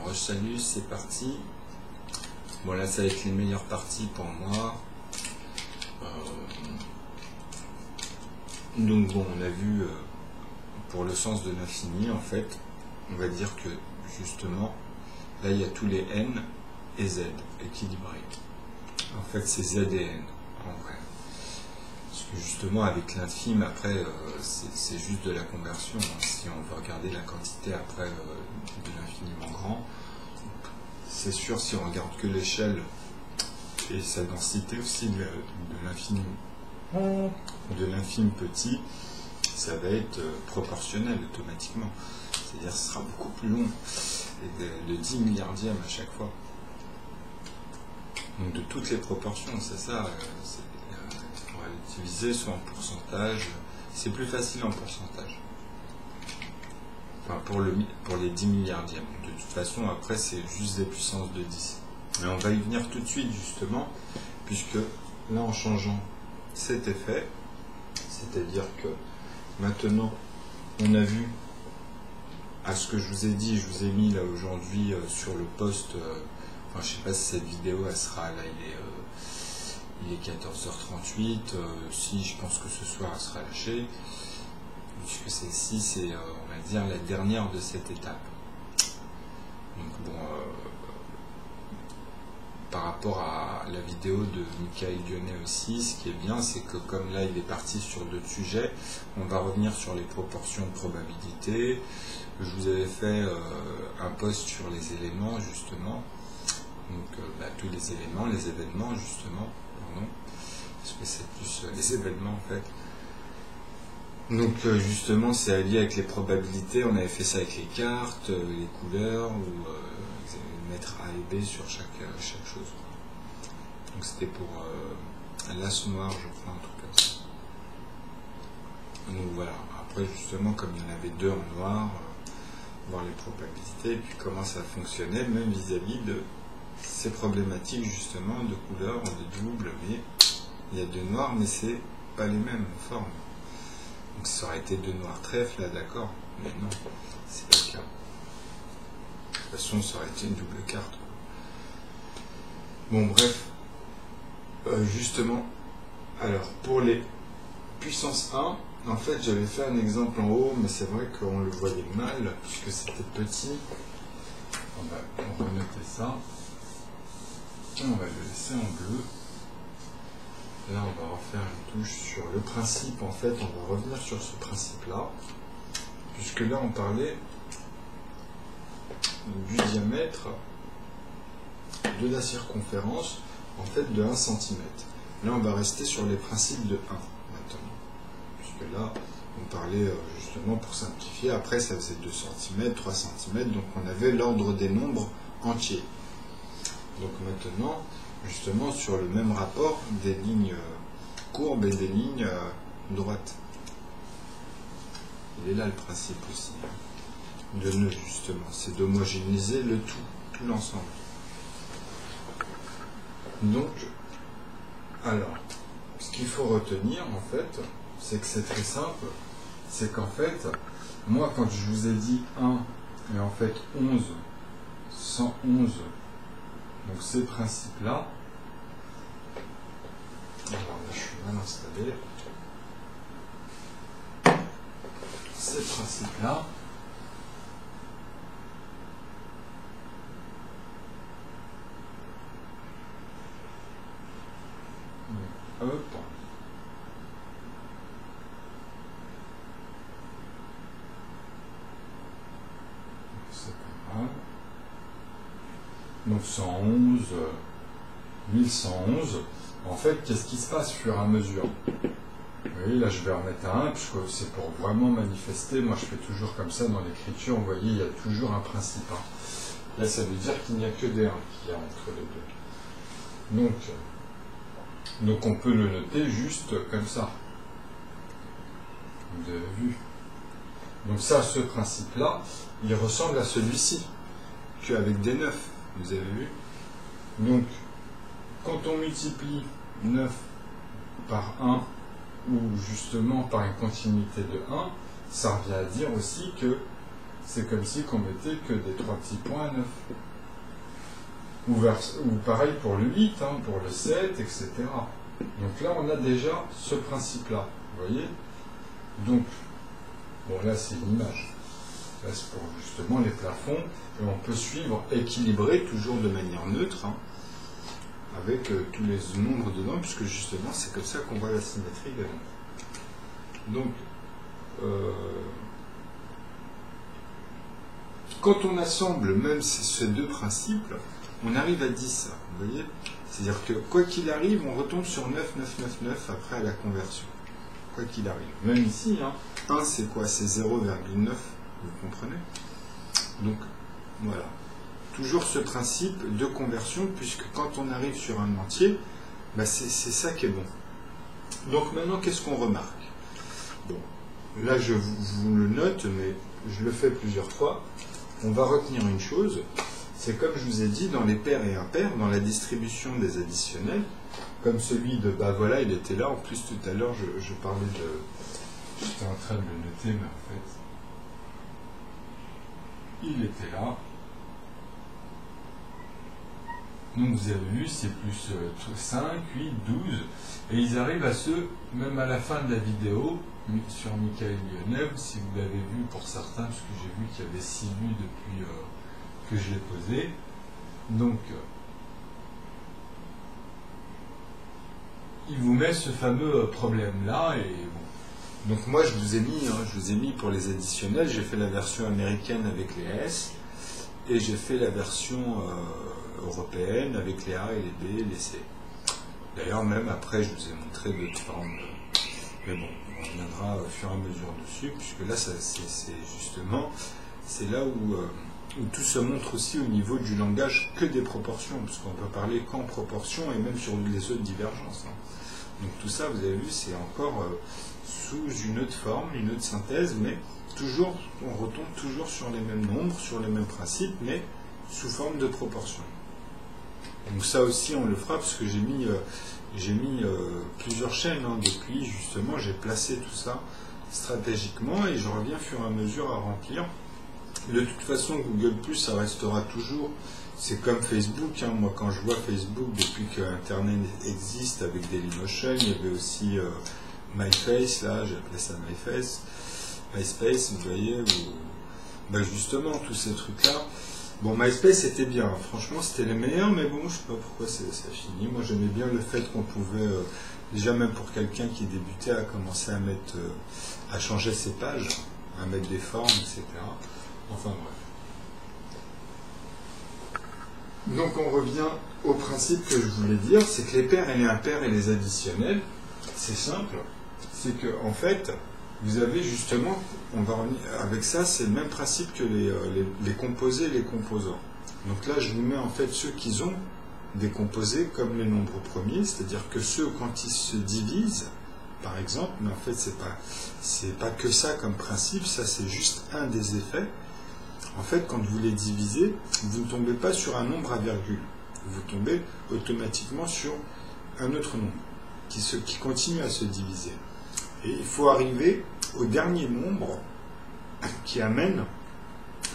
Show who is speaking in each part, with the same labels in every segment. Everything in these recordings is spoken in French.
Speaker 1: Alors, salut, c'est parti. Bon, là, ça va être les meilleures parties pour moi. Donc, bon, on a vu pour le sens de l'infini, en fait, on va dire que justement, là, il y a tous les n et z équilibrés. En fait, c'est z et n, en vrai. Parce que justement, avec l'infime, après, c'est juste de la conversion. Hein. Si on veut regarder la quantité après de l'infiniment grand, c'est sûr, si on regarde que l'échelle et sa densité aussi de l'infime petit, ça va être proportionnel automatiquement. C'est-à-dire que ce sera beaucoup plus long, et de 10 milliardièmes à chaque fois. Donc de toutes les proportions, c'est ça. On va l'utiliser soit en pourcentage, c'est plus facile en pourcentage. Enfin, pour les 10 milliardièmes. De toute façon, après, c'est juste des puissances de 10. Mais on va y venir tout de suite, justement, puisque là, en changeant cet effet, c'est-à-dire que maintenant, on a vu, à ce que je vous ai dit, je vous ai mis là aujourd'hui sur le post, enfin, je ne sais pas si cette vidéo, elle sera là, il est 14h38, si je pense que ce soir, elle sera lâchée, puisque celle-ci, c'est, on va dire, la dernière de cette étape. Donc bon, par rapport à la vidéo de Michael Dionnet aussi, ce qui est bien, c'est que comme là, il est parti sur d'autres sujets, on va revenir sur les proportions de probabilité. Je vous avais fait un post sur les éléments, justement. Donc, tous les éléments, les événements, justement, pardon, parce que c'est plus les événements, en fait. Donc justement, c'est allié avec les probabilités. On avait fait ça avec les cartes, les couleurs, ou mettre A et B sur chaque chose. Donc c'était pour l'as noir, je crois, un truc comme ça. Donc voilà. Après, justement, comme il y en avait deux en noir, voir les probabilités et puis comment ça fonctionnait, même vis-à-vis de ces problématiques justement de couleurs, de double. Mais il y a deux noirs, mais c'est pas les mêmes formes. Donc ça aurait été deux noirs trèfles, là, d'accord, mais non, c'est pas le cas. De toute façon, ça aurait été une double carte. Bon, bref, justement, alors, pour les puissance 1, en fait, j'avais fait un exemple en haut, mais c'est vrai qu'on le voyait mal, puisque c'était petit. On va renoter ça. On va le laisser en bleu. Là, on va refaire une touche sur le principe. En fait, on va revenir sur ce principe-là, puisque là, on parlait du diamètre de la circonférence, en fait, de 1 cm. Là, on va rester sur les principes de 1, maintenant. Puisque là, on parlait, justement, pour simplifier, après, ça faisait 2 cm, 3 cm, donc on avait l'ordre des nombres entiers. Donc maintenant, justement sur le même rapport des lignes courbes et des lignes droites. Il est là le principe aussi de nœud, justement, c'est d'homogénéiser le tout l'ensemble. Donc, alors, ce qu'il faut retenir en fait, c'est que c'est très simple, c'est qu'en fait, moi quand je vous ai dit 1 et en fait 11, 111, donc ces principes-là, alors là, je suis mal installé. Ces principes-là, hop, c'est pas grave. Donc 111, 1111. En fait, qu'est-ce qui se passe au fur et à mesure? Vous voyez, là, je vais remettre à 1, puisque c'est pour vraiment manifester. Moi, je fais toujours comme ça dans l'écriture. Vous voyez, il y a toujours un principe. Hein. Là, ça veut dire qu'il n'y a que des 1 qu'il y a entre les deux. Donc, on peut le noter juste comme ça. Vous avez vu. Donc ça, ce principe-là, il ressemble à celui-ci, qu'avec des 9. Vous avez vu? Donc, quand on multiplie 9 par 1, ou justement par une continuité de 1, ça revient à dire aussi que c'est comme si qu'on mettait que des 3 petits points à 9. Ou pareil pour le 8, hein, pour le 7, etc. Donc là, on a déjà ce principe-là. Vous voyez? Donc, bon, là, c'est une image. Là, c'est pour justement les plafonds. Et on peut suivre équilibré, toujours de manière neutre, hein, avec tous les nombres dedans, puisque justement, c'est comme ça qu'on voit la symétrie également. Donc, quand on assemble même ces deux principes, on arrive à 10. Vous voyez? C'est-à-dire que, quoi qu'il arrive, on retombe sur 9, 9, 9, 9 après à la conversion. Quoi qu'il arrive. Même ici, hein, 1, c'est quoi? C'est 0,9. Vous comprenez? Donc, voilà. Toujours ce principe de conversion, puisque quand on arrive sur un entier, bah c'est ça qui est bon. Donc maintenant, qu'est-ce qu'on remarque? Bon, là, je vous le note, mais je le fais plusieurs fois. On va retenir une chose, c'est comme je vous ai dit, dans les paires et impairs, dans la distribution des additionnels, comme celui de, bah voilà, il était là, en plus tout à l'heure, je parlais de... J'étais en train de le noter, mais en fait... Il était là. Donc vous avez vu, c'est plus 5, 8, 12. Et ils arrivent à même à la fin de la vidéo, sur Michael Lyonnev, si vous l'avez vu pour certains, parce que j'ai vu qu'il y avait 6 vues depuis que je l'ai posé. Donc, il vous met ce fameux problème-là. Et bon. Donc moi, je vous ai mis pour les additionnels, j'ai fait la version américaine avec les S, et j'ai fait la version européenne avec les A et les B et les C. D'ailleurs, même après, je vous ai montré d'autres formes. Mais bon, on reviendra au fur et à mesure dessus, puisque là, c'est là où tout se montre aussi au niveau du langage que des proportions, parce qu'on peut parler qu'en proportions et même sur les autres divergences. Hein. Donc tout ça, vous avez vu, c'est encore sous une autre forme, une autre synthèse, mais toujours, on retombe toujours sur les mêmes nombres, sur les mêmes principes, mais sous forme de proportions. Donc ça aussi, on le fera, parce que j'ai mis plusieurs chaînes hein, depuis, justement, j'ai placé tout ça stratégiquement, et je reviens au fur et à mesure à remplir. De toute façon, Google+, ça restera toujours, c'est comme Facebook, hein. Moi quand je vois Facebook, depuis que Internet existe avec Dailymotion, il y avait aussi MyFace, là, j'appelais ça MySpace, vous voyez, bah justement, tous ces trucs-là. Bon, MySpace c'était bien, franchement c'était les meilleurs, mais bon, je sais pas pourquoi ça fini. Moi j'aimais bien le fait qu'on pouvait, déjà même pour quelqu'un qui débutait, à commencer à mettre, à changer ses pages, à mettre des formes, etc. Enfin bref. Donc on revient au principe que je voulais dire, c'est que les paires et les impairs et les additionnels, c'est simple, c'est que en fait, vous avez justement, on va revenir avec ça, c'est le même principe que les composés et les composants. Donc là, je vous mets en fait ceux qui ont des composés comme les nombres premiers, c'est-à-dire que ceux, quand ils se divisent, par exemple, mais en fait, c'est pas que ça comme principe, ça c'est juste un des effets. En fait, quand vous les divisez, vous ne tombez pas sur un nombre à virgule. Vous tombez automatiquement sur un autre nombre qui continue à se diviser. Et il faut arriver au dernier nombre qui amène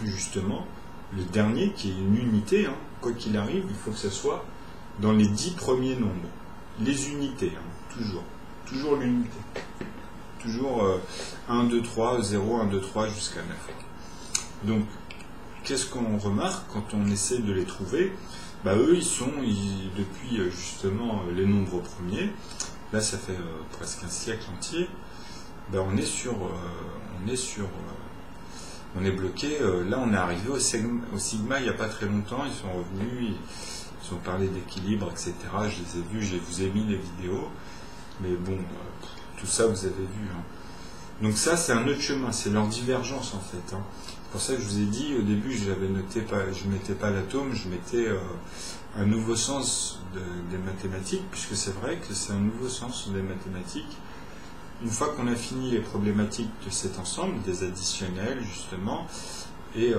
Speaker 1: justement le dernier, qui est une unité. Hein. Quoi qu'il arrive, il faut que ce soit dans les 10 premiers nombres. Les unités, hein, toujours. Toujours l'unité. Toujours 1, 2, 3, 0, 1, 2, 3 jusqu'à 9. Donc, qu'est-ce qu'on remarque quand on essaie de les trouver? Bah, eux, depuis justement les nombres premiers, là ça fait presque un siècle entier, bah, on est bloqué, là on est arrivé au sigma il n'y a pas très longtemps, ils sont revenus, ils ont parlé d'équilibre, etc. Je les ai vus, je vous ai mis les vidéos, mais bon, tout ça vous avez vu. Hein. Donc ça c'est un autre chemin, c'est leur divergence en fait. Hein. C'est pour ça que je vous ai dit, au début je ne mettais pas l'atome, je mettais un nouveau sens des mathématiques, puisque c'est vrai que c'est un nouveau sens des mathématiques. Une fois qu'on a fini les problématiques de cet ensemble, des additionnels justement, et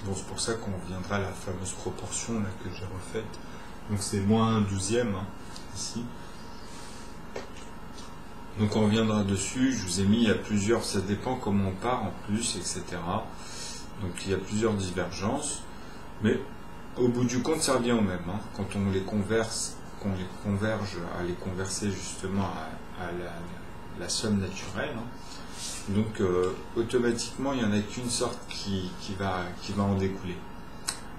Speaker 1: bon, c'est pour ça qu'on reviendra à la fameuse proportion là, que j'ai refaite. Donc c'est moins 1/12 hein, ici. Donc on reviendra dessus, je vous ai mis, il y a plusieurs, ça dépend comment on part en plus, etc. Donc il y a plusieurs divergences, mais au bout du compte ça revient au même, hein. Quand on les converse, qu'on les converge à les converser justement à la somme naturelle, hein. Donc automatiquement il n'y en a qu'une sorte qui va en découler.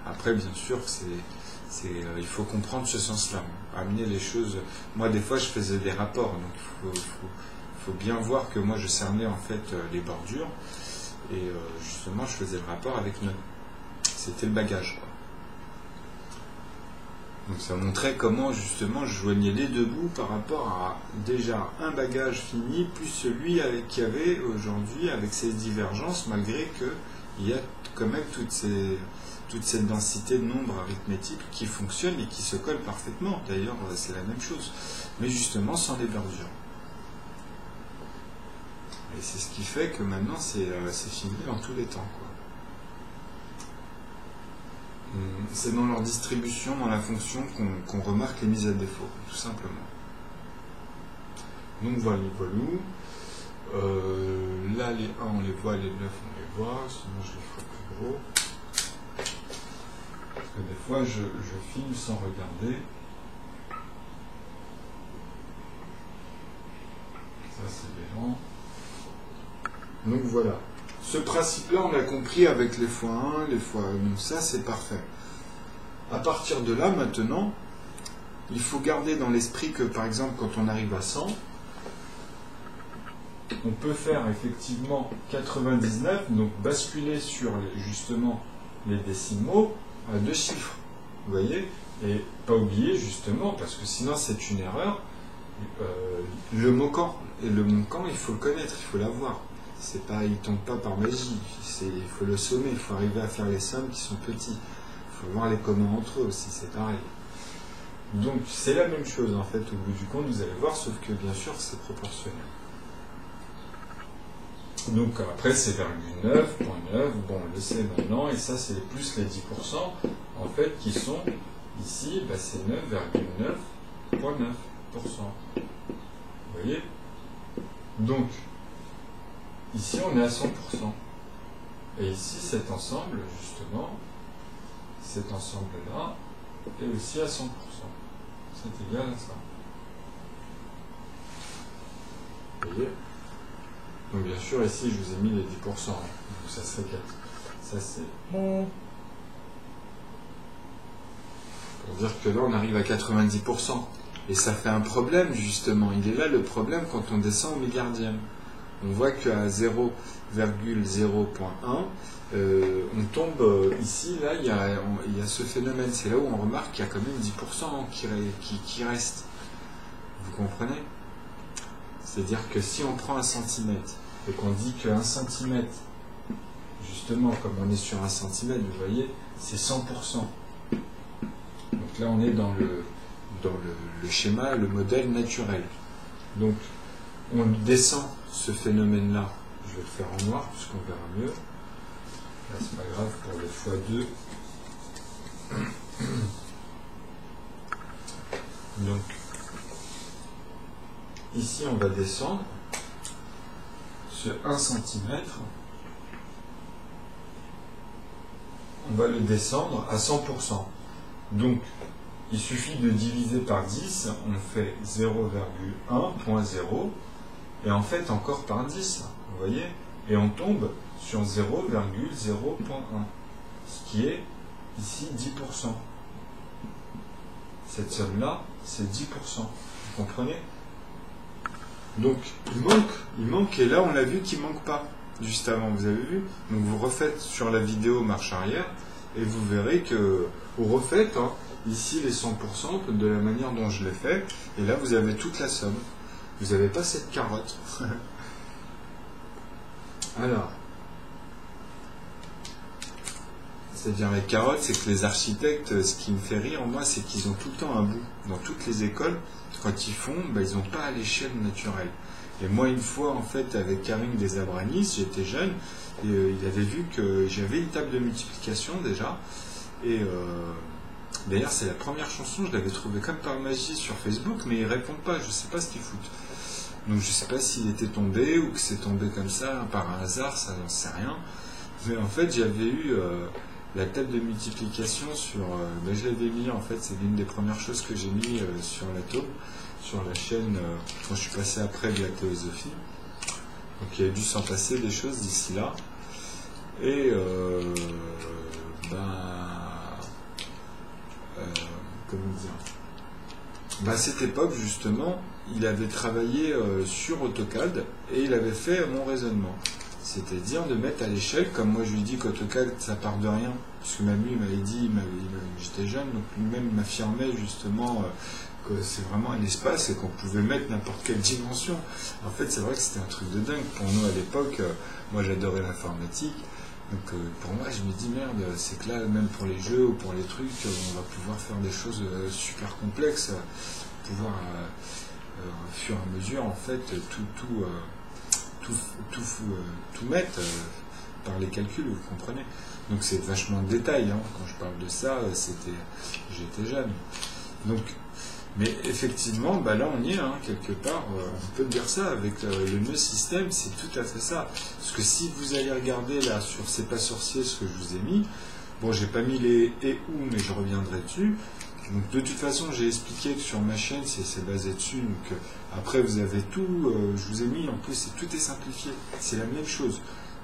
Speaker 1: Après bien sûr il faut comprendre ce sens-là, amener les choses. Moi des fois je faisais des rapports, donc il faut bien voir que moi je cernais en fait les bordures, et justement je faisais le rapport avec nœud. C'était le bagage, quoi. Donc ça montrait comment justement je joignais les deux bouts par rapport à déjà un bagage fini plus celui qu'il y avait aujourd'hui avec ces divergences, malgré qu'il y a quand même toute cette densité de nombres arithmétiques qui fonctionnent et qui se collent parfaitement. D'ailleurs c'est la même chose, mais justement sans les bordures. Et c'est ce qui fait que maintenant c'est fini dans tous les temps, quoi. C'est dans leur distribution, dans la fonction, qu'on remarque les mises à défaut, tout simplement. Donc voilà. Là, les 1, on les voit, les 9, on les voit, sinon je les ferai plus gros. Parce que des fois, je filme sans regarder. Ça, c'est béant. Donc voilà. Ce principe-là, on l'a compris avec les x1, les x... Donc ça, c'est parfait. À partir de là, maintenant, il faut garder dans l'esprit que, par exemple, quand on arrive à 100, on peut faire effectivement 99, donc basculer sur justement les décimaux à 2 chiffres. Vous voyez? Et pas oublier justement, parce que sinon c'est une erreur, le manquant. Et le manquant, il faut le connaître, il faut l'avoir. C'est pas, il ne tombe pas par magie, il faut le sommer, il faut arriver à faire les sommes qui sont petits. Il faut voir les communs entre eux aussi, c'est pareil. Donc c'est la même chose en fait, au bout du compte, vous allez voir, sauf que bien sûr c'est proportionnel. Donc après c'est virgule 9, point 9, bon on le sait maintenant, et ça c'est plus les 10% en fait qui sont ici, bah, c'est 9,9,9%. Vous voyez? Donc ici on est à 100%. Et ici cet ensemble, justement, cet ensemble-là est aussi à 100%. C'est égal à ça. Vous voyez? Donc bien sûr, ici, je vous ai mis les 10%. Donc ça serait 4. Ça c'est bon. Pour dire que là, on arrive à 90%. Et ça fait un problème, justement. Il est là le problème quand on descend au milliardième. On voit qu'à 0,0.1, on tombe ici, là, il y a ce phénomène. C'est là où on remarque qu'il y a quand même 10% qui reste. Vous comprenez? C'est-à-dire que si on prend 1 centimètre et qu'on dit que 1 centimètre, justement, comme on est sur 1 centimètre, vous voyez, c'est 100%. Donc là, on est dans le schéma, le modèle naturel. Donc, on descend ce phénomène-là. Je vais le faire en noir, puisqu'on verra mieux. Là, c'est pas grave pour le x2. Donc, ici, on va descendre ce 1 cm. On va le descendre à 100%. Donc, il suffit de diviser par 10, on fait 0,1.0, et en fait encore par 10, vous voyez, et on tombe sur 0,0.1, ce qui est ici 10%. Cette somme-là, c'est 10%. Vous comprenez? Donc, il manque, et là on a vu qu'il ne manque pas, juste avant, vous avez vu? Donc vous refaites sur la vidéo marche arrière, et vous verrez que vous refaites, hein, ici les 100% de la manière dont je l'ai fait, et là vous avez toute la somme. Vous n'avez pas cette carotte. Alors, c'est-à-dire les carottes, c'est que les architectes, ce qui me fait rire, moi, c'est qu'ils ont tout le temps un bout. Dans toutes les écoles, quand ils font, bah, ils n'ont pas à l'échelle naturelle. Et moi, une fois, en fait, avec Karim Desabranis, j'étais jeune, et il avait vu que j'avais une table de multiplication déjà, et d'ailleurs, c'est la première chanson, je l'avais trouvée comme par magie sur Facebook, mais ils ne répondent pas, je ne sais pas ce qu'ils foutent. Donc je ne sais pas s'il était tombé ou que c'est tombé comme ça par un hasard, ça j'en sais rien. Mais en fait j'avais eu la table de multiplication sur... je l'avais mis en fait, c'est l'une des premières choses que j'ai mis sur l'atome, sur la chaîne, quand je suis passé après de la théosophie. Donc il y a dû s'en passer des choses d'ici là. Et comment dire, à cette époque justement, il avait travaillé sur AutoCAD et il avait fait mon raisonnement. C'est-à-dire de mettre à l'échelle, comme moi je lui dis qu'AutoCAD ça part de rien, parce que même lui m'avait dit, j'étais jeune, donc lui-même m'affirmait justement que c'est vraiment un espace et qu'on pouvait mettre n'importe quelle dimension. En fait c'est vrai que c'était un truc de dingue pour nous à l'époque. Moi j'adorais l'informatique, donc pour moi je me dis merde, c'est que là même pour les jeux ou pour les trucs, on va pouvoir faire des choses super complexes, pouvoir au fur et à mesure en fait tout mettre par les calculs, vous comprenez. Donc c'est vachement de détails, hein. Quand je parle de ça, j'étais jeune. Donc, mais effectivement, là on y est, hein, quelque part, on peut dire ça, avec le nœud système, c'est tout à fait ça. Parce que si vous allez regarder là sur C'est pas sorcier, ce que je vous ai mis, bon j'ai pas mis les et où, mais je reviendrai dessus. Donc de toute façon, j'ai expliqué que sur ma chaîne, c'est basé dessus. Donc après, vous avez tout. Je vous ai mis, en plus, tout est simplifié. C'est la même chose.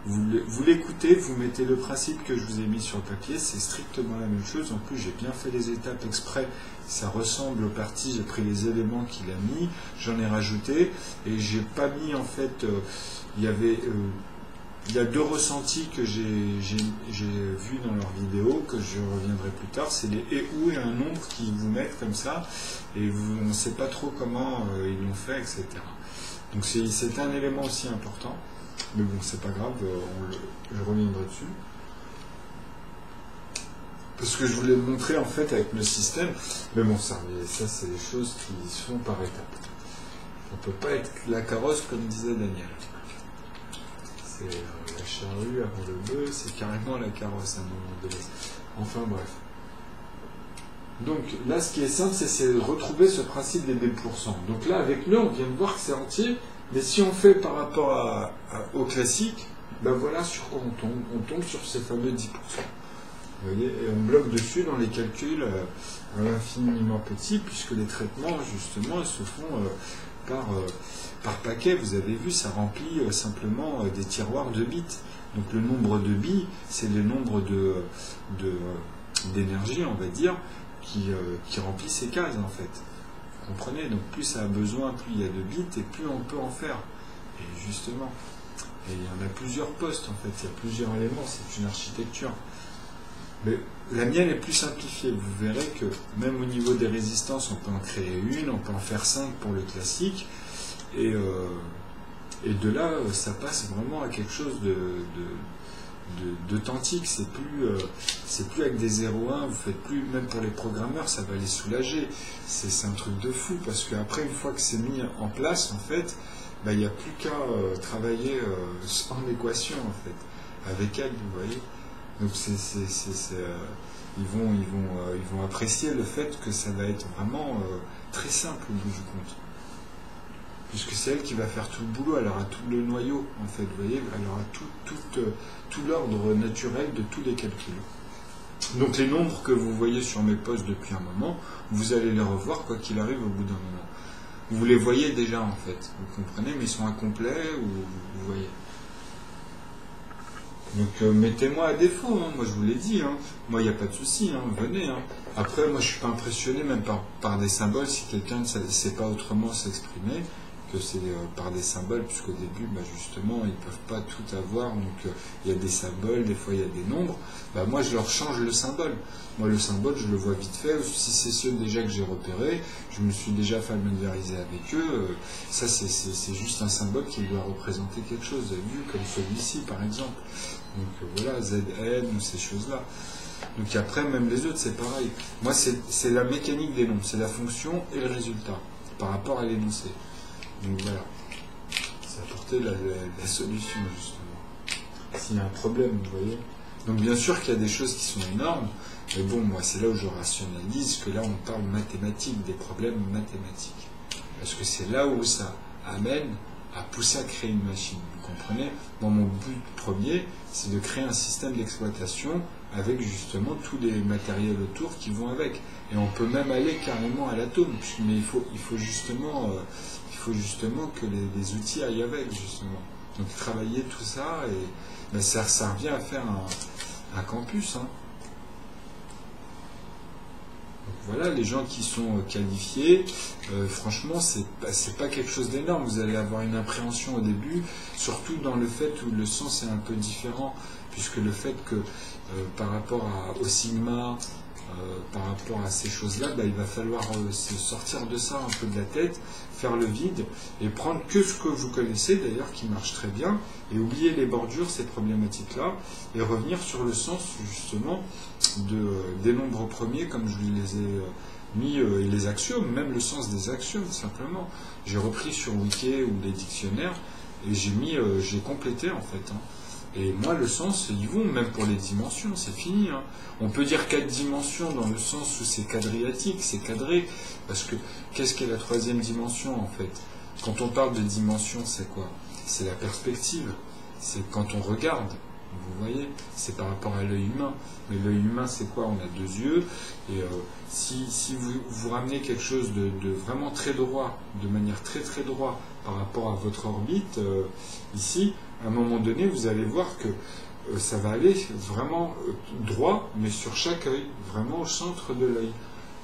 Speaker 1: Vous l'écoutez, vous mettez le principe que je vous ai mis sur le papier. C'est strictement la même chose. En plus, j'ai bien fait les étapes exprès. Ça ressemble aux parties. J'ai pris les éléments qu'il a mis. J'en ai rajouté. Et j'ai pas mis, en fait... il y a deux ressentis que j'ai vus dans leurs vidéos, que je reviendrai plus tard, c'est les et ou et un nombre qui vous mettent comme ça, et on ne sait pas trop comment ils l'ont fait, etc. Donc c'est un élément aussi important, mais bon, c'est pas grave, je reviendrai dessus. Parce que je voulais le montrer en fait avec le système, mais bon, ça c'est des choses qui se font par étapes. On ne peut pas être la carrosse comme disait Daniel. C'est la charrue avant le bœuf, c'est carrément la carrosse à un moment donné. Enfin bref. Donc là, ce qui est simple, c'est de retrouver ce principe des B%. Donc là, avec nous, on vient de voir que c'est entier, mais si on fait par rapport au classique, voilà sur quoi on tombe. On tombe sur ces fameux 10%. Vous voyez, et on bloque dessus dans les calculs à l'infiniment petit, puisque les traitements, justement, ils se font par paquet. Vous avez vu, ça remplit simplement des tiroirs de bits. Donc le nombre de bits, c'est le nombre d'énergie, on va dire, qui remplit ces cases, en fait. Vous comprenez? Donc plus ça a besoin, plus il y a de bits, et plus on peut en faire. Et justement, et il y en a plusieurs postes, en fait, il y a plusieurs éléments, c'est une architecture. Mais la mienne est plus simplifiée. Vous verrez que même au niveau des résistances, on peut en créer une, on peut en faire 5 pour le classique. Et de là, ça passe vraiment à quelque chose d'authentique. C'est plus avec des 0,1, vous faites plus, même pour les programmeurs, ça va les soulager. C'est un truc de fou, parce qu'après, une fois que c'est mis en place, en fait, il n'y a plus qu'à travailler en équation, en fait, avec elle, vous voyez. Donc ils vont apprécier le fait que ça va être vraiment très simple au bout du compte. Puisque c'est elle qui va faire tout le boulot, elle aura tout le noyau, en fait, vous voyez, elle aura tout l'ordre naturel de tous les calculs. Donc les nombres que vous voyez sur mes posts depuis un moment, vous allez les revoir quoi qu'il arrive au bout d'un moment. Vous les voyez déjà, en fait, vous comprenez, mais ils sont incomplets, ou vous voyez. Donc mettez-moi à défaut, hein. Moi je vous l'ai dit, hein. Moi il n'y a pas de souci, hein. Venez. Hein. Après moi je ne suis pas impressionné même par des symboles si quelqu'un ne sait pas autrement s'exprimer, que c'est par des symboles, puisqu'au début justement ils ne peuvent pas tout avoir, donc il y a des symboles, des fois il y a des nombres, moi je leur change le symbole. Moi le symbole je le vois vite fait, si c'est ceux déjà que j'ai repérés, je me suis déjà familiarisé avec eux, ça c'est juste un symbole qui doit représenter quelque chose, vous avez vu, comme celui-ci par exemple. Donc voilà, ZN ou ces choses-là. Donc après, même les autres, c'est pareil. Moi, c'est la mécanique des nombres, c'est la fonction et le résultat par rapport à l'énoncé. Donc voilà, c'est apporter la solution, justement. S'il y a un problème, vous voyez. Donc bien sûr qu'il y a des choses qui sont énormes, mais bon, moi, c'est là où je rationalise, que là, on parle mathématiques, des problèmes mathématiques. Parce que c'est là où ça amène à pousser à créer une machine. Vous comprenez? Moi, mon but premier, c'est de créer un système d'exploitation avec justement tous les matériels autour qui vont avec. Et on peut même aller carrément à l'atome, mais il faut justement que les outils aillent avec, justement. Donc travailler tout ça, et ben, ça revient à faire un campus. Hein. Donc voilà, les gens qui sont qualifiés, franchement, c'est pas quelque chose d'énorme. Vous allez avoir une appréhension au début, surtout dans le fait où le sens est un peu différent, puisque le fait que par rapport au sigma, par rapport à ces choses-là, bah, il va falloir se sortir de ça un peu de la tête, faire le vide et prendre que ce que vous connaissez d'ailleurs qui marche très bien et oublier les bordures, ces problématiques-là et revenir sur le sens justement des nombres premiers comme je les ai mis et les axiomes, même le sens des axiomes simplement. J'ai repris sur Wiki ou les dictionnaires et j'ai complété en fait. Hein. Et moi, le sens, ils vont, même pour les dimensions, c'est fini. Hein. On peut dire 4 dimensions dans le sens où c'est quadriatique, c'est cadré. Parce que, qu'est-ce qu'est la troisième dimension, en fait? Quand on parle de dimension, c'est quoi? C'est la perspective. C'est quand on regarde. Vous voyez? C'est par rapport à l'œil humain. Mais l'œil humain, c'est quoi? On a 2 yeux. Et si vous ramenez quelque chose de vraiment très droit, de manière très très droit, par rapport à votre orbite, ici, à un moment donné, vous allez voir que ça va aller vraiment droit, mais sur chaque œil, vraiment au centre de l'œil.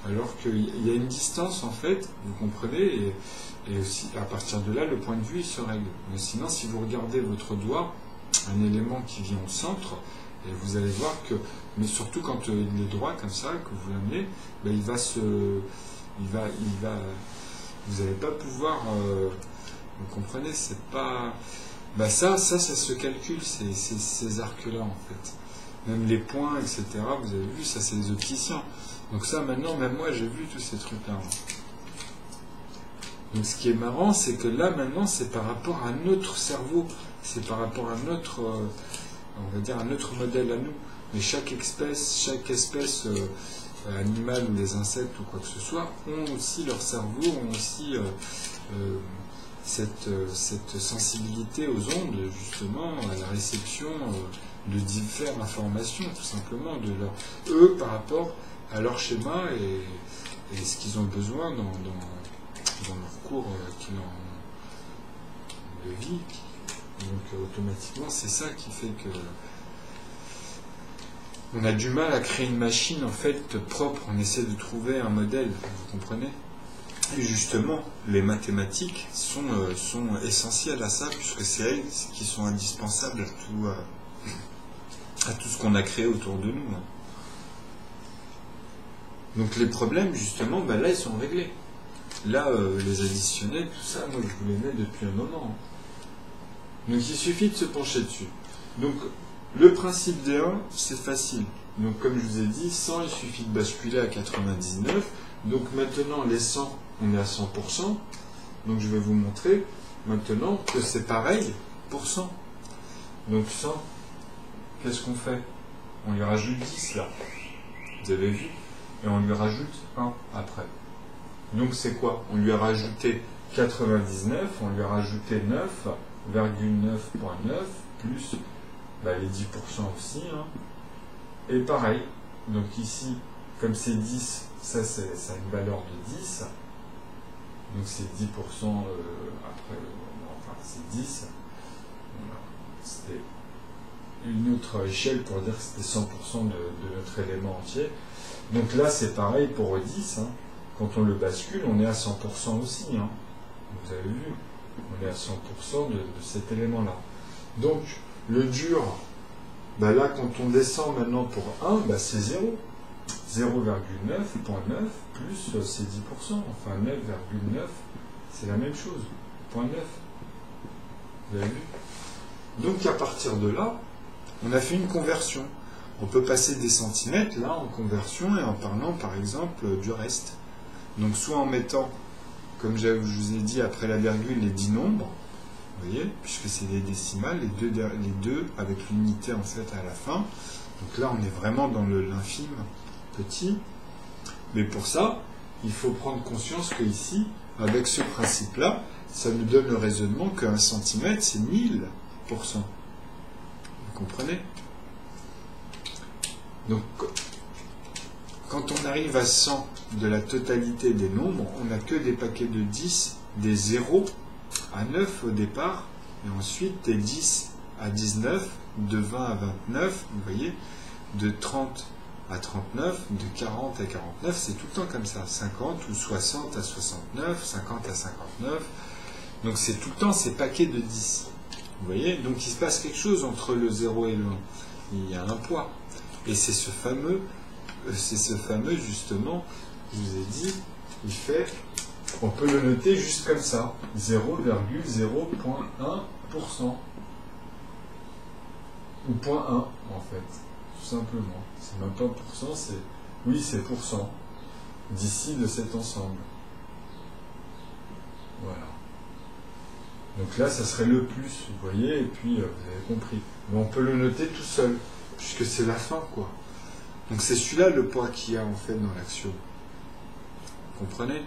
Speaker 1: Alors qu'il y a une distance, en fait, vous comprenez, et aussi, à partir de là, le point de vue, il se règle. Mais sinon, si vous regardez votre doigt, un élément qui vient au centre, et vous allez voir que, mais surtout quand il est droit comme ça, que vous l'amenez, ben vous n'allez pas pouvoir, vous comprenez, c'est pas... Bah ça se calcule, ces arcs-là, en fait. Même les points, etc., vous avez vu, ça, c'est les opticiens. Donc ça, maintenant, même moi, j'ai vu tous ces trucs-là. Donc ce qui est marrant, c'est que là, maintenant, c'est par rapport à notre cerveau. C'est par rapport à notre, on va dire, à notre modèle à nous. Mais chaque espèce animale ou les insectes ou quoi que ce soit, ont aussi leur cerveau, ont aussi... cette sensibilité aux ondes, justement, à la réception de diverses informations, tout simplement, eux par rapport à leur schéma et ce qu'ils ont besoin dans leur cours de vie. Donc automatiquement, c'est ça qui fait que on a du mal à créer une machine en fait propre. On essaie de trouver un modèle, vous comprenez ? Et justement, les mathématiques sont essentielles à ça, puisque c'est elles qui sont indispensables à tout ce qu'on a créé autour de nous. Donc les problèmes, justement, ben là, ils sont réglés. Là, les additionnels, tout ça, moi, je vous les mets depuis un moment. Donc il suffit de se pencher dessus. Donc, le principe des 1, c'est facile. Donc, comme je vous ai dit, 100, il suffit de basculer à 99. Donc maintenant, les 100, on est à 100%. Donc je vais vous montrer maintenant que c'est pareil pour 100. Donc 100, qu'est-ce qu'on fait? On lui rajoute 10 là. Vous avez vu? Et on lui rajoute 1 après. Donc c'est quoi? On lui a rajouté 99, on lui a rajouté 9,9.9 plus les 10% aussi. Hein. Et pareil, donc ici, comme c'est 10, ça a une valeur de 10. Donc c'est 10% après, enfin c'est 10. Voilà. C'était une autre échelle pour dire que c'était 100% de notre élément entier. Donc là c'est pareil pour 10. Hein. Quand on le bascule, on est à 100% aussi. Hein. Vous avez vu, on est à 100% de cet élément-là. Donc le dur, là quand on descend maintenant pour 1, c'est 0. 0,9.9 plus c'est 10%, enfin 9,9, c'est la même chose, 0,9. Vous avez vu? Donc à partir de là, on a fait une conversion. On peut passer des centimètres là en conversion et en parlant par exemple du reste. Donc soit en mettant, comme je vous ai dit après la virgule, les 10 nombres, vous voyez, puisque c'est des décimales, les deux avec l'unité en fait à la fin. Donc là on est vraiment dans l'infime petit, mais pour ça, il faut prendre conscience que ici, avec ce principe-là, ça nous donne le raisonnement qu'un centimètre, c'est 1000%. Vous comprenez? Donc, quand on arrive à 100 de la totalité des nombres, on n'a que des paquets de 10, des 0 à 9 au départ, et ensuite des 10 à 19, de 20 à 29, vous voyez, de 30 à 39, de 40 à 49, c'est tout le temps comme ça, 50 ou 60 à 69, 50 à 59, donc c'est tout le temps ces paquets de 10. Vous voyez, donc il se passe quelque chose entre le 0 et le 1. Il y a un poids. Et c'est ce fameux justement, je vous ai dit, il fait, on peut le noter juste comme ça, 0,0.1%. Ou 0,1 en fait, tout simplement. C'est même pas pourcent, c'est, oui, c'est pourcent, d'ici de cet ensemble. Voilà. Donc là, ça serait le plus, vous voyez, et puis vous avez compris. Mais on peut le noter tout seul, puisque c'est la fin, quoi. Donc c'est celui-là le poids qu'il y a en fait dans l'axiome. Vous comprenez?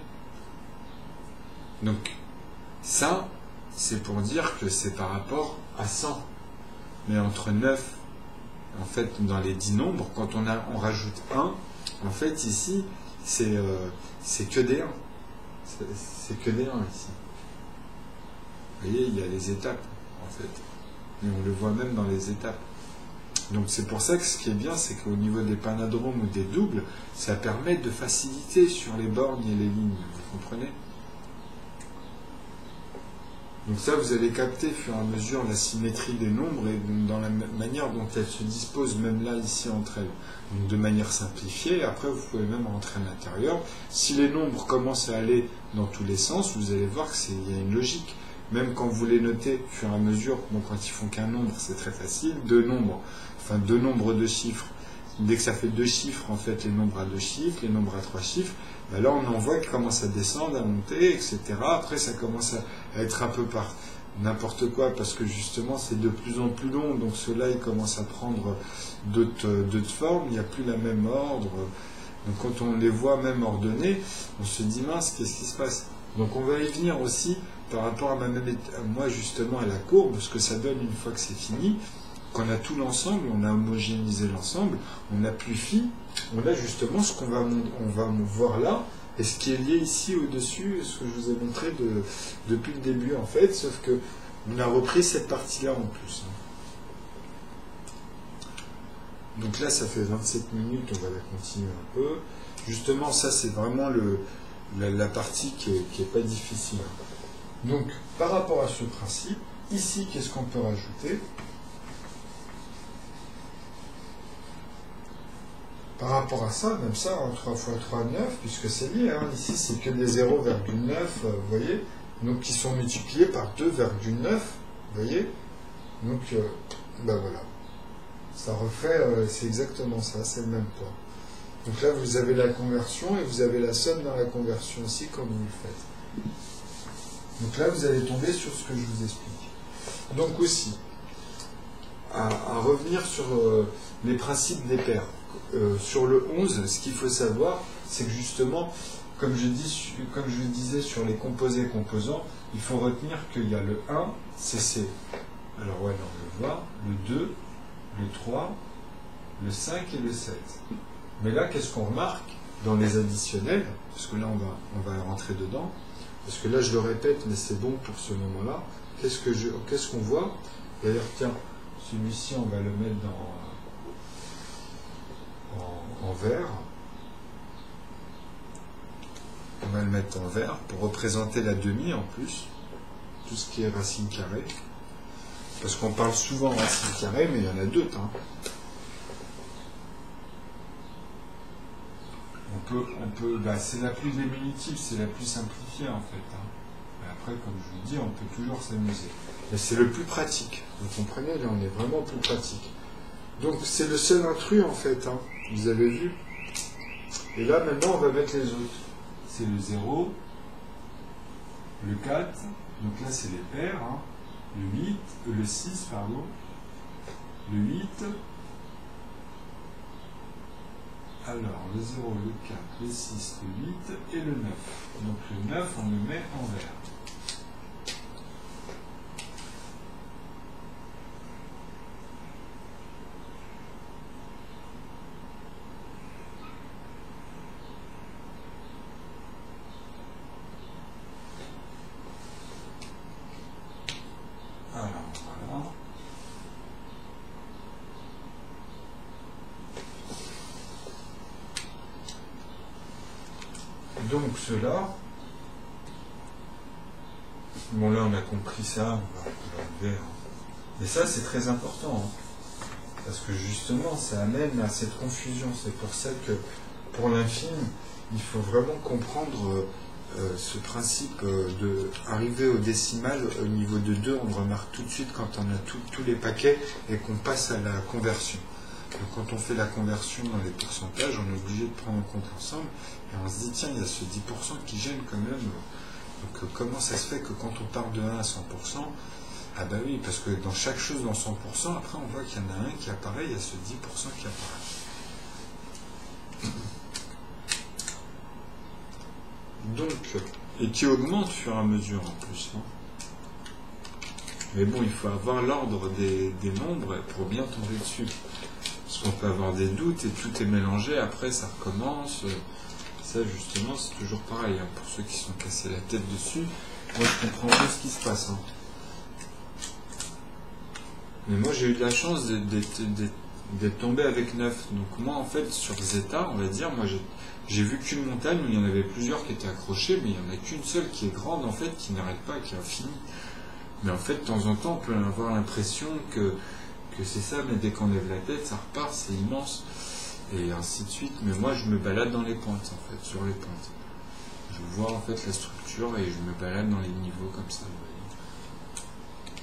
Speaker 1: Donc ça, c'est pour dire que c'est par rapport à 100. Mais entre 9, en fait, dans les 10 nombres, quand on rajoute 1, en fait, ici, c'est que des 1. C'est que des 1 ici. Vous voyez, il y a les étapes, en fait. Et on le voit même dans les étapes. Donc c'est pour ça que ce qui est bien, c'est qu'au niveau des palindromes ou des doubles, ça permet de faciliter sur les bornes et les lignes. Vous comprenez? Donc ça, vous allez capter, au fur et à mesure, la symétrie des nombres et dans la manière dont elles se disposent, même là, ici, entre elles. Donc de manière simplifiée, après, vous pouvez même rentrer à l'intérieur. Si les nombres commencent à aller dans tous les sens, vous allez voir qu'il y a une logique. Même quand vous les notez, au fur et à mesure, bon, quand ils font qu'un nombre, c'est très facile. Deux nombres de chiffres. Dès que ça fait 2 chiffres, en fait, les nombres à 2 chiffres, les nombres à 3 chiffres, ben là, on en voit qu'ils commencent à descendre, à monter, etc. Après, ça commence à être un peu par n'importe quoi, parce que justement, c'est de plus en plus long. Donc, ceux-là, ils commencent à prendre d'autres formes. Il n'y a plus la même ordre. Donc, quand on les voit même ordonnés, on se dit, mince, qu'est-ce qui se passe? Donc, on va y venir aussi par rapport à moi, justement, à la courbe, ce que ça donne une fois que c'est fini. Qu'on a tout l'ensemble, on a homogénéisé l'ensemble, on amplifie, on a justement ce qu'on va voir là, et ce qui est lié ici au-dessus, ce que je vous ai montré depuis le début en fait, sauf que on a repris cette partie-là en plus. Donc là, ça fait 27 minutes, on va la continuer un peu. Justement, ça c'est vraiment la partie qui est pas difficile. Donc, par rapport à ce principe, ici, qu'est-ce qu'on peut rajouter ? Par rapport à ça, même ça, en 3 x 3, 9, puisque c'est lié, hein, ici c'est que des 0,9, vous voyez, donc qui sont multipliés par 2,9, vous voyez, donc, ben voilà, ça refait, c'est exactement ça, c'est le même poids. Donc là, vous avez la conversion et vous avez la somme dans la conversion aussi, comme vous le faites. Donc là, vous allez tomber sur ce que je vous explique. Donc aussi, à revenir sur les principes des paires. Sur le 11, ce qu'il faut savoir, c'est que justement, comme je disais sur les composés et composants, il faut retenir qu'il y a le 1, c'est C. Alors ouais, on le voit, le 2, le 3, le 5 et le 7. Mais là, qu'est-ce qu'on remarque dans les additionnels, parce que là, on va rentrer dedans, parce que là, je le répète, mais c'est bon pour ce moment-là. Qu'est-ce qu'on voit? D'ailleurs, tiens, celui-ci, on va le mettre en vert. On va le mettre en vert pour représenter la demi en plus, tout ce qui est racine carrée. Parce qu'on parle souvent racine carrée, mais il y en a d'autres. Hein. C'est la plus diminutive, c'est la plus simplifiée en fait. Hein. Mais après, comme je vous dis, on peut toujours s'amuser. Mais c'est le plus pratique. Vous comprenez, là on est vraiment plus pratique. Donc c'est le seul intrus en fait. Hein. Vous avez vu. Et là maintenant on va mettre les autres. C'est le 0, le 4, donc là c'est les paires, hein. Le 8, le 6, pardon, le 8, alors le 0, le 4, le 6, le 8 et le 9. Donc le 9 on le met en vert. Donc cela, bon là on a compris ça, on va l'enlever. Mais ça c'est très important, hein, parce que justement ça amène à cette confusion. C'est pour ça que pour l'infime, il faut vraiment comprendre ce principe de arriver au décimal au niveau de 2, on remarque tout de suite quand on a tous les paquets et qu'on passe à la conversion. Donc quand on fait la conversion dans les pourcentages, on est obligé de prendre en compte l'ensemble et on se dit tiens, il y a ce 10% qui gêne quand même. Donc comment ça se fait que quand on part de 1 à 100%, ah bah oui, parce que dans chaque chose dans 100%, après on voit qu'il y en a un qui apparaît, il y a ce 10% qui apparaît. Donc, et qui augmente au fur et à mesure en plus. Hein. Mais bon, il faut avoir l'ordre des nombres pour bien tomber dessus. Parce qu'on peut avoir des doutes et tout est mélangé, après ça recommence. Ça justement, c'est toujours pareil. Hein. Pour ceux qui se sont cassés la tête dessus, moi je comprends bien ce qui se passe. Hein. Mais moi j'ai eu de la chance d'être tombé avec 9. Donc moi en fait, sur Zeta, on va dire, moi j'ai vu qu'une montagne où il y en avait plusieurs qui étaient accrochés, mais il n'y en a qu'une seule qui est grande, en fait, qui n'arrête pas, qui est infinie. Mais en fait, de temps en temps, on peut avoir l'impression que c'est ça, mais dès qu'on lève la tête, ça repart, c'est immense. Et ainsi de suite. Mais moi, je me balade dans les pointes, en fait, sur les pointes. Je vois, en fait, la structure et je me balade dans les niveaux comme ça, vous voyez.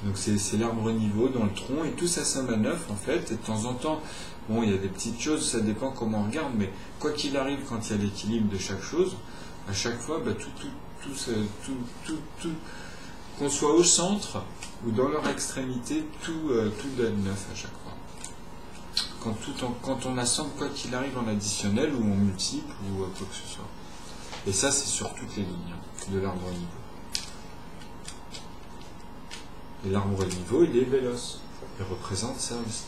Speaker 1: Donc c'est l'arbre niveau dans le tronc, et tout ça somme à 9, en fait, et de temps en temps, bon, il y a des petites choses, ça dépend comment on regarde, mais quoi qu'il arrive, quand il y a l'équilibre de chaque chose, à chaque fois, bah, qu'on soit au centre ou dans leur extrémité, tout donne 9 à chaque fois. Quand on assemble, quoi qu'il arrive, en additionnel ou en multiple ou quoi que ce soit. Et ça, c'est sur toutes les lignes de l'arbre niveau. Et l'arbre niveau, il est véloce. Il représente ça aussi.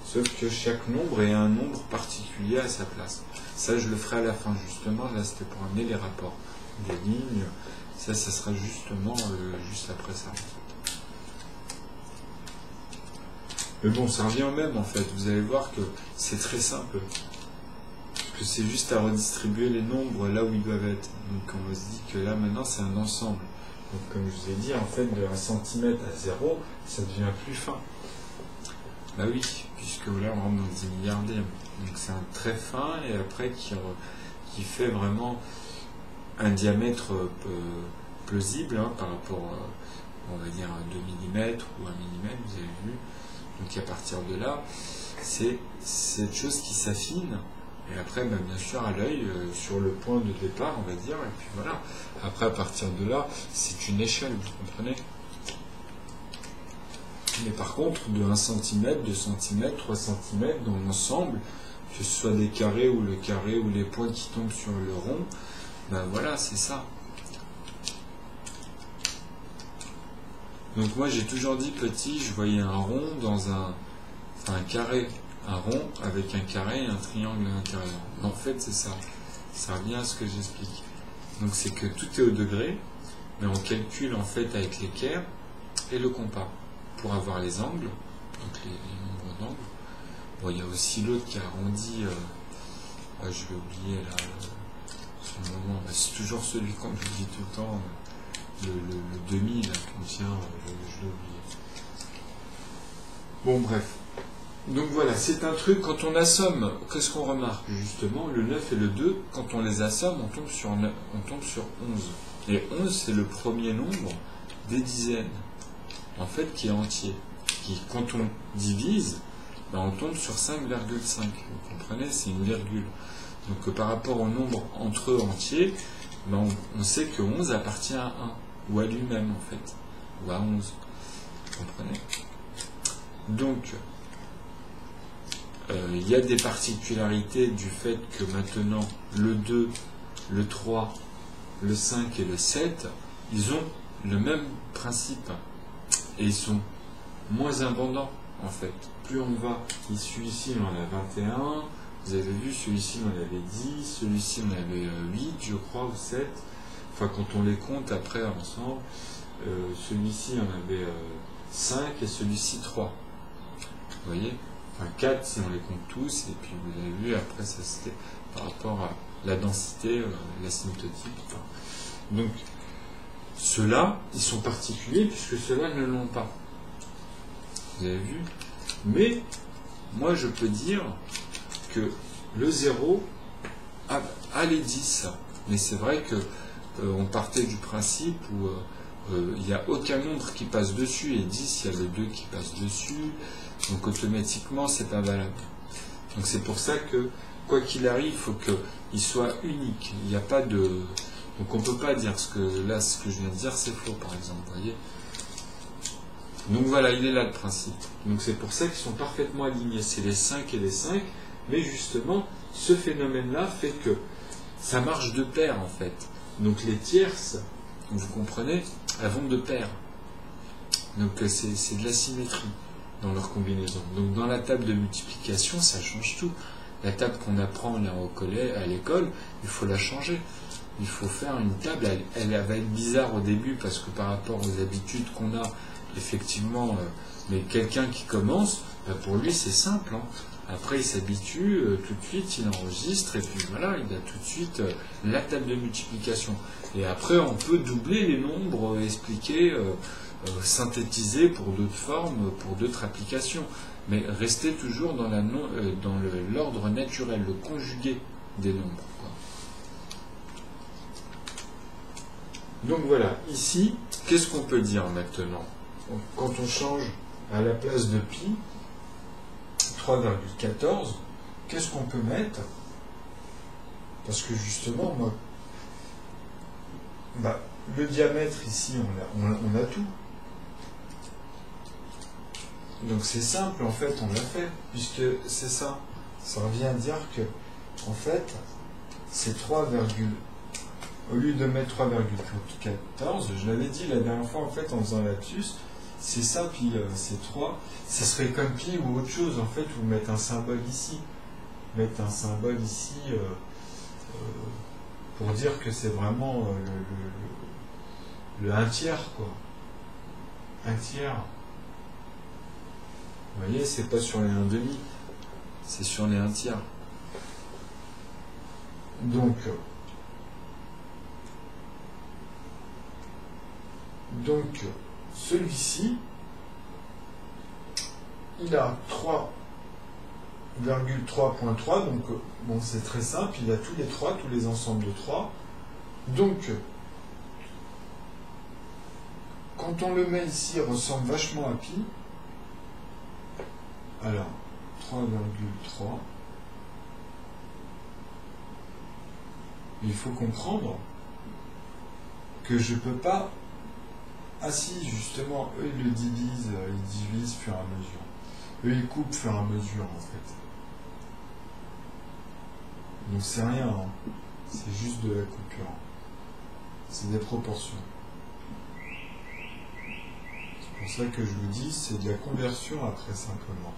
Speaker 1: Sauf que chaque nombre est un nombre particulier à sa place. Ça, je le ferai à la fin, justement. Là, c'était pour amener les rapports des lignes. Ça sera justement juste après ça. En fait. Mais bon, ça revient au même, en fait. Vous allez voir que c'est très simple. Parce que c'est juste à redistribuer les nombres là où ils doivent être. Donc, on se dit que là, maintenant, c'est un ensemble. Donc, comme je vous ai dit, en fait, de 1 cm à 0, ça devient plus fin. Bah oui, puisque là, on rentre dans le 10 milliardième. Donc, c'est un très fin, et après, qui fait vraiment un diamètre plausible, hein, par rapport, on va dire, à 2 mm ou 1 mm, vous avez vu. Donc, à partir de là, c'est cette chose qui s'affine. Et après, ben, bien sûr, à l'œil, sur le point de départ, on va dire, et puis voilà. Après, à partir de là, c'est une échelle, vous comprenez? Mais par contre, de 1 cm, 2 cm, 3 cm, dans l'ensemble, que ce soit des carrés ou le carré ou les points qui tombent sur le rond, ben voilà, c'est ça. Donc moi, j'ai toujours dit, petit, je voyais un rond dans un carré. Un rond avec un carré et un triangle à l'intérieur. En fait, c'est ça. Ça revient à ce que j'explique. Donc, c'est que tout est au degré, mais on calcule en fait avec l'équerre et le compas pour avoir les angles, donc les nombres d'angles. Bon, il y a aussi l'autre qui arrondit, je vais oublier là, sur le moment, c'est toujours celui qu'on oublie tout le temps, le demi là qu'on tient, je l'ai oublié. Bon, bref. Donc voilà, c'est un truc, quand on assomme, qu'est-ce qu'on remarque? Justement, le 9 et le 2, quand on les assomme, on tombe sur 11. Et 11, c'est le premier nombre des dizaines, en fait, qui est entier. Quand on divise, ben, on tombe sur 5,5. Vous comprenez? C'est une virgule. Donc par rapport au nombre entre eux entiers, ben, on sait que 11 appartient à 1, ou à lui-même, en fait, ou à 11. Vous comprenez? Donc, il y a des particularités du fait que maintenant le 2, le 3, le 5 et le 7, ils ont le même principe et ils sont moins abondants en fait. Plus on va, celui-ci on en a 21, vous avez vu, celui-ci on en avait 10, celui-ci on avait 8 je crois ou 7, enfin quand on les compte après ensemble, celui-ci on avait 5 et celui-ci 3, vous voyez? Enfin 4 si on les compte tous, et puis vous avez vu, après ça c'était par rapport à la densité, l'asymptotique. Enfin. Donc ceux-là, ils sont particuliers puisque ceux-là ne l'ont pas. Vous avez vu? Mais moi je peux dire que le 0 a les 10. Mais c'est vrai que on partait du principe où il n'y a aucun nombre qui passe dessus, et 10, il y a le 2 qui passe dessus, donc automatiquement c'est pas valable. Donc c'est pour ça que, quoi qu'il arrive, il faut qu'il soit unique. Il n'y a pas de... Donc on ne peut pas dire ce que je viens de dire, c'est faux par exemple, vous voyez. Donc voilà, il est là le principe. Donc c'est pour ça qu'ils sont parfaitement alignés, c'est les 5 et les 5, mais justement, ce phénomène-là fait que ça marche de pair en fait. Donc les tierces, vous comprenez, elles vont de pair. Donc c'est de la symétrie dans leur combinaison. Donc dans la table de multiplication, ça change tout. La table qu'on apprend là à l'école, il faut la changer. Il faut faire une table, elle va être bizarre au début parce que par rapport aux habitudes qu'on a, effectivement, mais quelqu'un qui commence, pour lui c'est simple. Hein. Après il s'habitue, tout de suite il enregistre et puis voilà, il a tout de suite la table de multiplication. Et après on peut doubler les nombres, expliquer, synthétiser pour d'autres formes, pour d'autres applications. Mais rester toujours dans l'ordre naturel, le conjugué des nombres. Quoi. Donc voilà, ici, qu'est-ce qu'on peut dire maintenant? Quand on change à la place de pi, 3,14, qu'est-ce qu'on peut mettre? Parce que justement, moi, le diamètre ici, on a tout. Donc c'est simple, en fait, on l'a fait, puisque c'est ça. Ça revient à dire que, en fait, c'est 3, au lieu de mettre 3,14, je l'avais dit la dernière fois, en fait, en faisant lapsus, c'est ça, puis c'est 3. Ce serait comme pi ou autre chose, en fait, vous mettez un symbole ici. Mettre un symbole ici pour dire que c'est vraiment le 1 tiers, quoi. 1 tiers. Vous voyez, c'est pas sur les 1/2, c'est sur les 1 tiers. Donc celui-ci, il a 3,3.3, donc bon, c'est très simple, il a tous les ensembles de 3. Donc, quand on le met ici, il ressemble vachement à pi. Alors, 3,3. Il faut comprendre que je ne peux pas... Ah si, justement, eux, ils divisent fur et à mesure. Eux, ils coupent fur et à mesure, en fait. Donc c'est rien, hein. C'est juste de la coupure. C'est des proportions. C'est pour ça que je vous dis, c'est de la conversion après, simplement.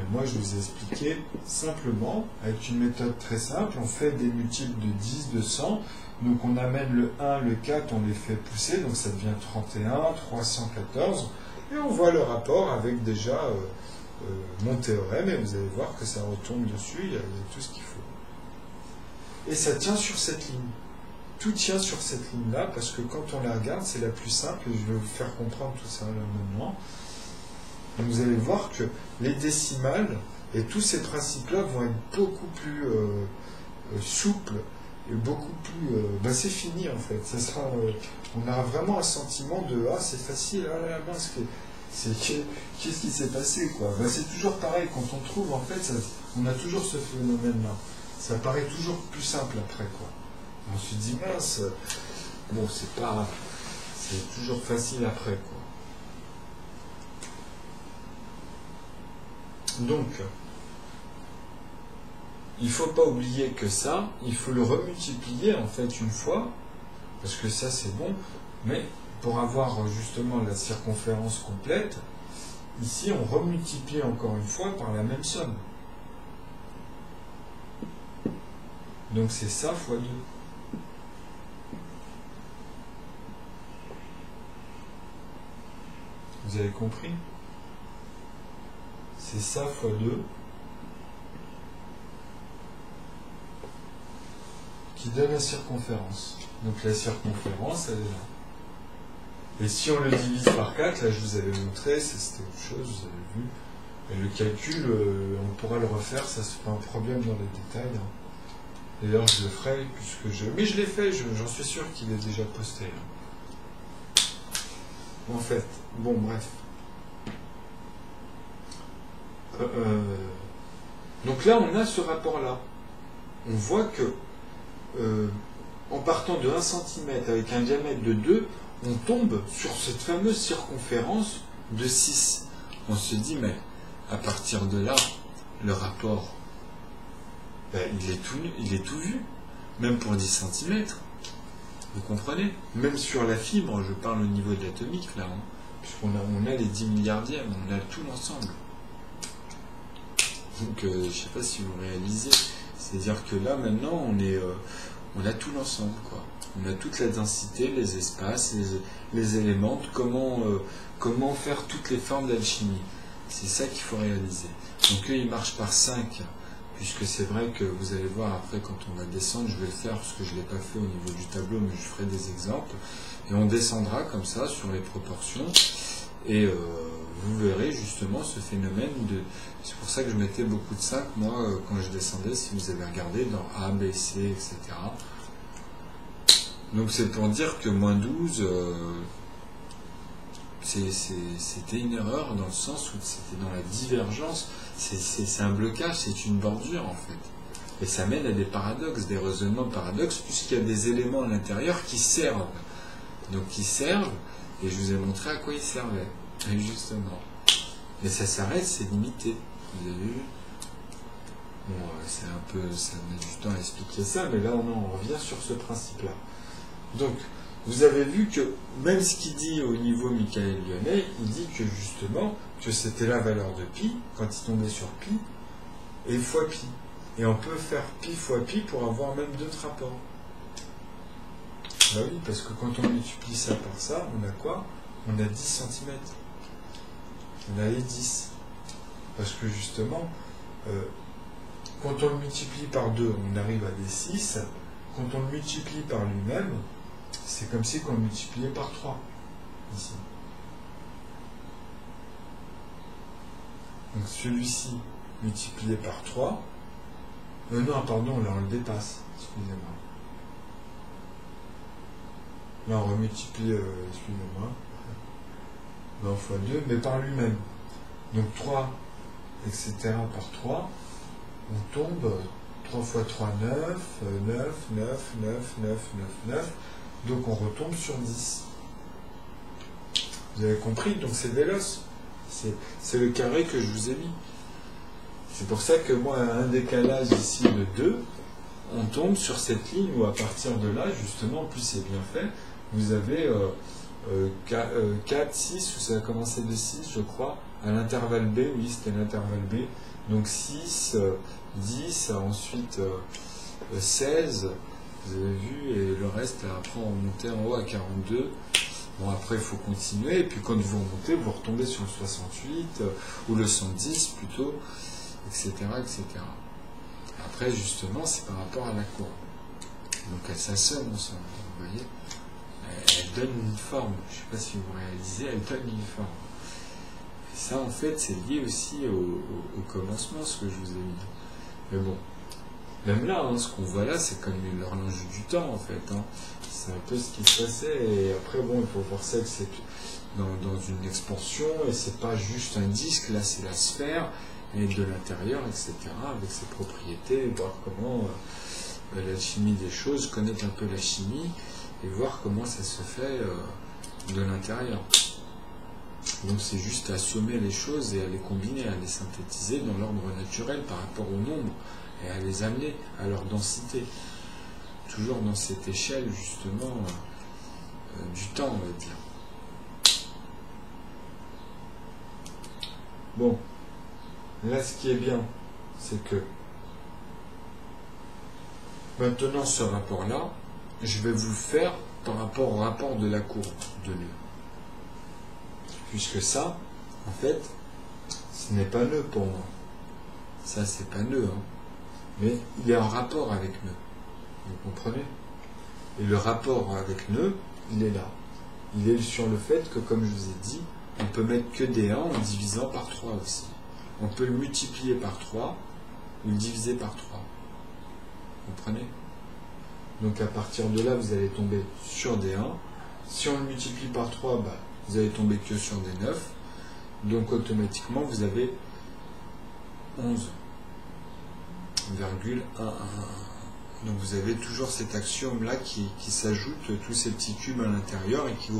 Speaker 1: Et moi, je vous ai expliqué simplement, avec une méthode très simple, on fait des multiples de 10, de 100, donc on amène le 1, le 4, on les fait pousser, donc ça devient 31, 314, et on voit le rapport avec déjà mon théorème, et vous allez voir que ça retombe dessus, il y a tout ce qu'il faut. Et ça tient sur cette ligne. Tout tient sur cette ligne-là, parce que quand on la regarde, c'est la plus simple, et je vais vous faire comprendre tout ça là maintenant. Et vous allez voir que les décimales et tous ces principes-là vont être beaucoup plus souples et beaucoup plus... c'est fini en fait. Ça sera, on aura vraiment un sentiment de ah c'est facile, ah là mince, qu'est-ce qui s'est passé quoi. C'est toujours pareil quand on trouve en fait, on a toujours ce phénomène-là. Ça paraît toujours plus simple après quoi. On se dit mince, bon c'est toujours facile après quoi. Donc, il ne faut pas oublier que ça, il faut le remultiplier en fait une fois, parce que ça c'est bon, mais pour avoir justement la circonférence complète, ici on remultiplie encore une fois par la même somme. Donc c'est ça fois 2. Vous avez compris ? c'est ça fois 2, qui donne la circonférence. Donc la circonférence, elle est là. Et si on le divise par 4, là je vous avais montré, c'était autre chose, vous avez vu. Et le calcul, on pourra le refaire, ça c'est pas un problème dans les détails. Hein. D'ailleurs je le ferai, puisque je... Mais je l'ai fait, j'en suis sûr qu'il est déjà posté. Hein. En fait, bon bref. Donc là on a ce rapport-là. On voit que en partant de 1 cm avec un diamètre de 2, on tombe sur cette fameuse circonférence de 6. On se dit, mais à partir de là, le rapport, ben, il est tout vu, même pour 10 cm. Vous comprenez? Même sur la fibre, je parle au niveau de l'atomique, là, hein, puisqu'on a les 10 milliardièmes, on a tout l'ensemble. Donc, je ne sais pas si vous réalisez, c'est-à-dire que là, maintenant, on a tout l'ensemble, quoi. On a toute la densité, les espaces, les éléments, comment faire toutes les formes d'alchimie. C'est ça qu'il faut réaliser. Donc eux, ils marchent par 5, puisque c'est vrai que vous allez voir après, quand on va descendre, je vais le faire, parce que je ne l'ai pas fait au niveau du tableau, mais je ferai des exemples. Et on descendra comme ça, sur les proportions, et vous verrez justement ce phénomène de... C'est pour ça que je mettais beaucoup de 5, moi, quand je descendais, si vous avez regardé, dans A, B, C, etc. Donc c'est pour dire que moins 12, c'était une erreur dans le sens où c'était dans la divergence, c'est un blocage, c'est une bordure en fait. Et ça mène à des paradoxes, des raisonnements paradoxes, puisqu'il y a des éléments à l'intérieur qui servent. Donc qui servent, et je vous ai montré à quoi ils servaient, justement. Mais ça s'arrête, c'est limité. Vous avez vu? Bon, c'est un peu, ça met du temps à expliquer ça, mais là on revient sur ce principe-là. Donc, vous avez vu que même ce qu'il dit au niveau Michael Lyonnais, il dit que justement, que c'était la valeur de pi, quand il tombait sur pi, et fois pi. Et on peut faire pi fois pi pour avoir même d'autres rapports. Bah oui, parce que quand on multiplie ça par ça, on a quoi? On a 10 cm. On a les 10. Parce que justement, quand on le multiplie par 2, on arrive à des 6. Quand on le multiplie par lui-même, c'est comme si on le multipliait par 3, ici. Donc celui-ci, multiplié par 3, non, pardon, là on le dépasse, excusez-moi. Là on remultiplie, excusez-moi, non, fois 2, mais par lui-même. Donc 3, etc. par 3, on tombe 3 fois 3, 9, 9, 9, 9, 9, 9, 9, donc on retombe sur 10. Vous avez compris? Donc c'est véloce. C'est le carré que je vous ai mis. C'est pour ça que moi, à un décalage ici de 2, on tombe sur cette ligne où à partir de là, justement, en plus c'est bien fait, vous avez 4, 6, ou ça a commencé de 6, je crois, à l'intervalle B, oui, c'était l'intervalle B. Donc 6, 10, ensuite 16, vous avez vu, et le reste, après on montait en haut à 42. Bon, après il faut continuer, et puis quand vous remontez, vous retombez sur le 68, ou le 110 plutôt, etc., etc. Après, justement, c'est par rapport à la courbe. Donc elles s'assemblent ensemble, vous voyez. Elles donnent une forme, je ne sais pas si vous réalisez, elles donnent une forme. Et ça, en fait, c'est lié aussi au commencement, ce que je vous ai mis. Mais bon, même là, hein, ce qu'on voit là, c'est comme l'horloge du temps, en fait. Hein. C'est un peu ce qui se passait, et après, bon, il faut voir ça que c'est dans une expansion, et c'est pas juste un disque, là, c'est la sphère, et de l'intérieur, etc., avec ses propriétés, voir comment l'alchimie des choses, connaître un peu la chimie, et voir comment ça se fait de l'intérieur. Donc c'est juste à assommer les choses et à les combiner, à les synthétiser dans l'ordre naturel par rapport au nombre, et à les amener à leur densité. Toujours dans cette échelle, justement, du temps, on va dire. Bon. Là, ce qui est bien, c'est que maintenant, ce rapport-là, je vais vous le faire par rapport au rapport de la courbe de Leu. Puisque ça, en fait, ce n'est pas nœud pour moi. Ça, c'est pas nœud. Hein. Mais il est en rapport avec nœud. Vous comprenez? Et le rapport avec nœud, il est là. Il est sur le fait que, comme je vous ai dit, on peut mettre que des 1 en divisant par 3 aussi. On peut le multiplier par 3 ou le diviser par 3. Vous comprenez? Donc à partir de là, vous allez tomber sur des 1. Si on le multiplie par 3, bah, vous allez tomber que sur des 9. Donc automatiquement, vous avez 11,111. Donc vous avez toujours cet axiome-là qui s'ajoute tous ces petits cubes à l'intérieur et qui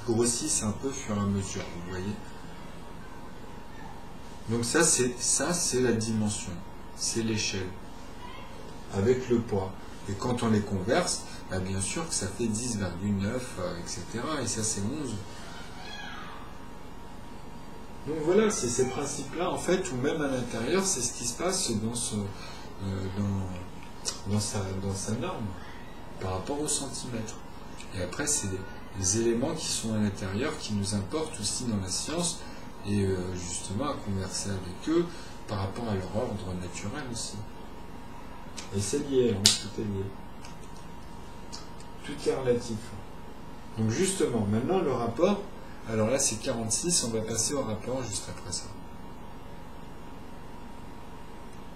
Speaker 1: grossissent un peu au fur et à mesure, vous voyez. Donc ça c'est la dimension, c'est l'échelle, avec le poids. Et quand on les converse, bah bien sûr que ça fait 10,9, etc. Et ça c'est 11. Donc voilà, c'est ces principes-là, en fait, ou même à l'intérieur, c'est ce qui se passe dans sa norme, par rapport au centimètre. Et après, c'est les éléments qui sont à l'intérieur, qui nous importent aussi dans la science, et justement à converser avec eux, par rapport à leur ordre naturel aussi. Et c'est lié, hein, tout est lié. Tout est relatif. Donc justement, maintenant le rapport, alors là c'est 46, on va passer au rapport juste après ça.